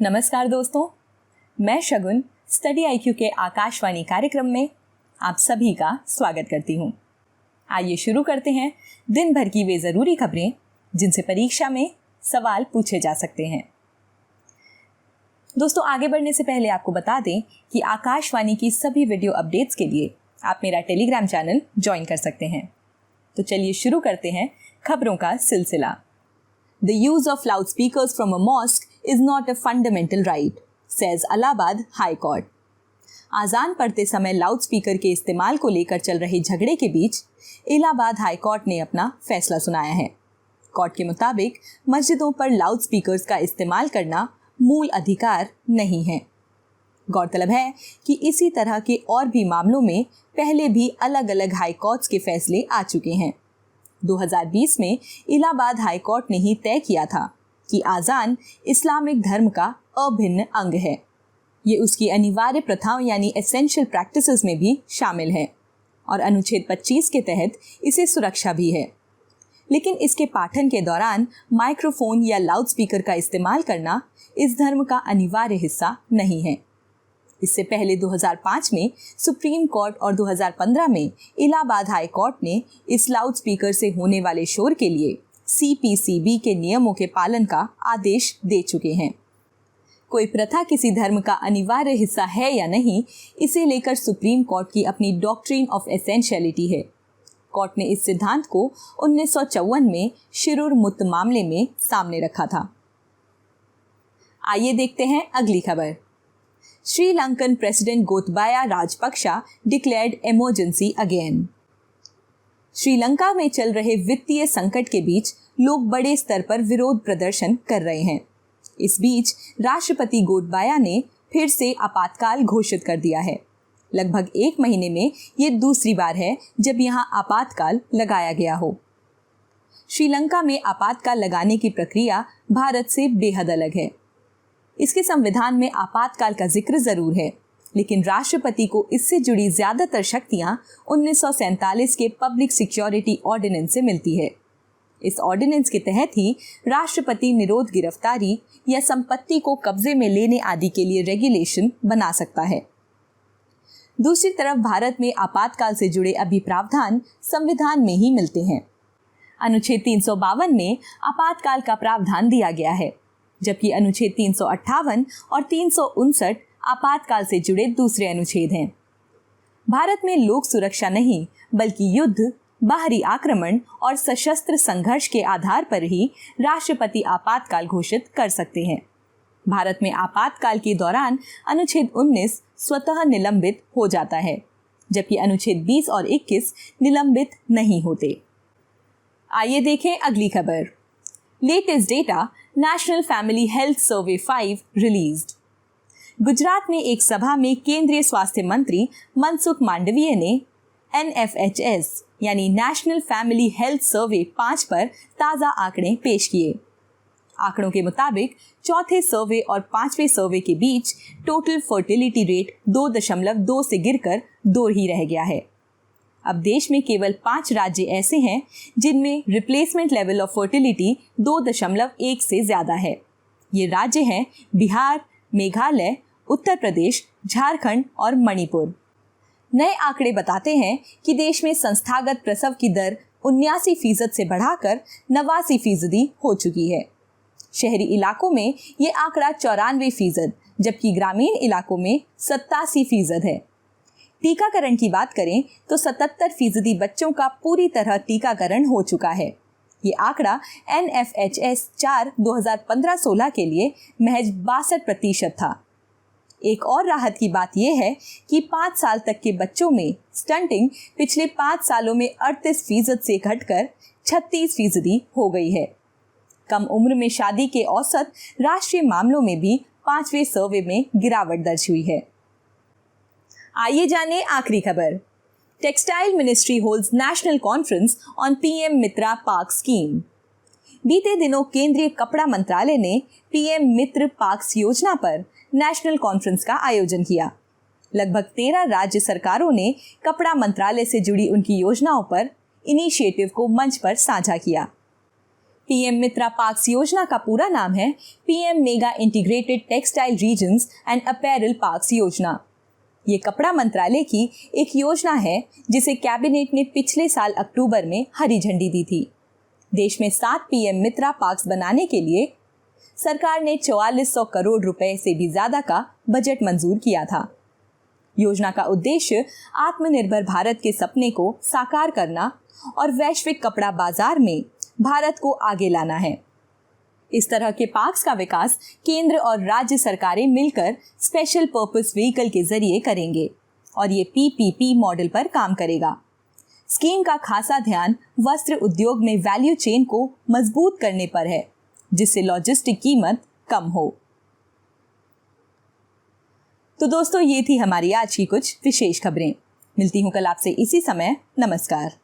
नमस्कार दोस्तों, मैं शगुन स्टडी IQ के आकाशवाणी कार्यक्रम में आप सभी का स्वागत करती हूँ। आइए शुरू करते हैं दिन भर की वे ज़रूरी खबरें जिनसे परीक्षा में सवाल पूछे जा सकते हैं। दोस्तों, आगे बढ़ने से पहले आपको बता दें कि आकाशवाणी की सभी वीडियो अपडेट्स के लिए आप मेरा टेलीग्राम चैनल ज्वाइन कर सकते हैं। तो चलिए शुरू करते हैं खबरों का सिलसिला। The use of loudspeakers from a mosque is not a fundamental right, says Allahabad High Court. आजान पढ़ते समय लाउडस्पीकर के इस्तेमाल को लेकर चल रहे झगड़े के बीच इलाहाबाद हाई कोर्ट ने अपना फैसला सुनाया है। कोर्ट के मुताबिक मस्जिदों पर लाउडस्पीकर्स का इस्तेमाल करना मूल अधिकार नहीं है। गौरतलब है कि इसी तरह के और भी मामलों में पहले भी अलग अलग हाई कोर्ट्स के फैसले आ चुके हैं। 2020 में इलाहाबाद हाई कोर्ट ने ही तय किया था कि आजान इस्लामिक धर्म का अभिन्न अंग है। ये उसकी अनिवार्य प्रथाओं यानी एसेंशियल प्रैक्टिसेस में भी शामिल है और अनुच्छेद 25 के तहत इसे सुरक्षा भी है। लेकिन इसके पाठन के दौरान माइक्रोफोन या लाउडस्पीकर का इस्तेमाल करना इस धर्म का अनिवार्य हिस्सा नहीं है। इससे पहले 2005 में सुप्रीम कोर्ट और 2015 में इलाहाबाद हाई कोर्ट ने इस लाउडस्पीकर से होने वाले शोर के लिए CPCB के नियमों के पालन का आदेश दे चुके हैं। कोई प्रथा किसी धर्म का अनिवार्य हिस्सा है या नहीं, इसे लेकर सुप्रीम कोर्ट की अपनी डॉक्ट्रिन ऑफ एसेंशियलिटी है। कोर्ट ने इस सिद्धांत को 1954 में शिरूर मुत्त मामले में सामने रखा था। आइए देखते हैं अगली खबर। Sri Lankan president Gotabaya Rajapaksa declared emergency again. Sri Lanka में चल रहे वित्तीय संकट के बीच लोग बड़े स्तर पर विरोध प्रदर्शन कर रहे हैं। इस बीच राष्ट्रपति गोतबाया ने फिर से आपातकाल घोषित कर दिया है। लगभग 1 महीने में ये दूसरी बार है जब यहाँ आपातकाल लगाया गया हो। श्रीलंका में आपातकाल लगाने की प्रक्रिया भारत से बेहद अलग है। इसके संविधान में आपातकाल का जिक्र जरूर है, लेकिन राष्ट्रपति को इससे जुड़ी ज्यादातर शक्तियां 1947 के पब्लिक सिक्योरिटी ऑर्डिनेंस से मिलती है। इस ऑर्डिनेंस के तहत ही राष्ट्रपति निरोध गिरफ्तारी या संपत्ति को कब्जे में लेने आदि के लिए रेगुलेशन बना सकता है। दूसरी तरफ भारत में आपातकाल से जुड़े अभी प्रावधान संविधान में ही मिलते हैं। अनुच्छेद 352 में आपातकाल का प्रावधान दिया गया है, जबकि अनुच्छेद 358 और 359 आपातकाल से जुड़े दूसरे अनुच्छेद हैं। भारत में लोक सुरक्षा नहीं बल्कि युद्ध, बाहरी आक्रमण और सशस्त्र संघर्ष के आधार पर ही राष्ट्रपति आपातकाल घोषित कर सकते हैं। भारत में आपातकाल के दौरान अनुच्छेद 19 स्वतः निलंबित हो जाता है, जबकि अनुच्छेद 20 और 21 निलंबित नहीं होते। आइए देखें अगली खबर। Latest data national family health survey 5 released. Gujarat में एक सभा में केंद्रीय स्वास्थ्य मंत्री मनसुख मांडवीय ने NFHS यानी नेशनल फैमिली हेल्थ सर्वे 5 पर ताज़ा आंकड़े पेश किए। आंकड़ों के मुताबिक चौथे सर्वे और 5वें सर्वे के बीच टोटल फर्टिलिटी रेट 2.2 से गिरकर 2 ही रह गया है। अब देश में केवल 5 राज्य ऐसे हैं जिनमें रिप्लेसमेंट लेवल ऑफ फर्टिलिटी 2.1 से ज़्यादा है। ये राज्य हैं बिहार, मेघालय, उत्तर प्रदेश, झारखंड और मणिपुर। नए आंकड़े बताते हैं कि देश में संस्थागत प्रसव की दर 79% से बढ़ाकर 89% हो चुकी है। शहरी इलाकों में ये आंकड़ा 94%, जबकि ग्रामीण इलाकों में 87% है। टीकाकरण की बात करें तो 77% बच्चों का पूरी तरह टीकाकरण हो चुका है। ये आंकड़ा NFHS 4 2015-16 के लिए महज 62% था। एक और राहत की बात यह है कि 5 साल तक के बच्चों में स्टंटिंग पिछले 5 सालों में 38% से घटकर 36% हो गई है। कम उम्र में शादी के औसत राष्ट्रीय मामलों में भी 5वें सर्वे में गिरावट दर्ज हुई है। आइए जाने आखिरी खबर। Textile ministry holds national conference on PM Mitra park scheme. बीते दिनों केंद्रीय कपड़ा मंत्रालय ने PM मित्र पार्क्स योजना पर नेशनल कॉन्फ्रेंस का आयोजन किया। लगभग 13 राज्य सरकारों ने कपड़ा मंत्रालय से जुड़ी उनकी योजनाओं पर इनिशिएटिव को मंच पर साझा किया। पीएम मित्रा पार्क्स योजना का पूरा नाम है PM mega integrated textile regions and apparel parks योजना। ये कपड़ा मंत्रालय की एक योजना है जिसे कैबिनेट ने पिछले साल अक्टूबर में हरी झंडी दी थी। देश में 7 पीएम मित्रा पार्क्स बनाने के लिए सरकार ने 4400 करोड़ रुपए से भी ज्यादा का बजट मंजूर किया था। योजना का उद्देश्य आत्मनिर्भर भारत के सपने को साकार करना और वैश्विक कपड़ा बाजार में भारत को आगे लाना है। इस तरह के पार्क्स का विकास केंद्र और राज्य सरकारें मिलकर स्पेशल पर्पस व्हीकल के जरिए करेंगे और ये पीपीपी मॉडल पर काम करेगा। स्कीम का खासा ध्यान वस्त्र उद्योग में वैल्यू चेन को मजबूत करने पर है, जिससे लॉजिस्टिक कीमत कम हो। तो दोस्तों, ये थी हमारी आज की कुछ विशेष खबरें। मिलती हूं कल आपसे इसी समय। नमस्कार।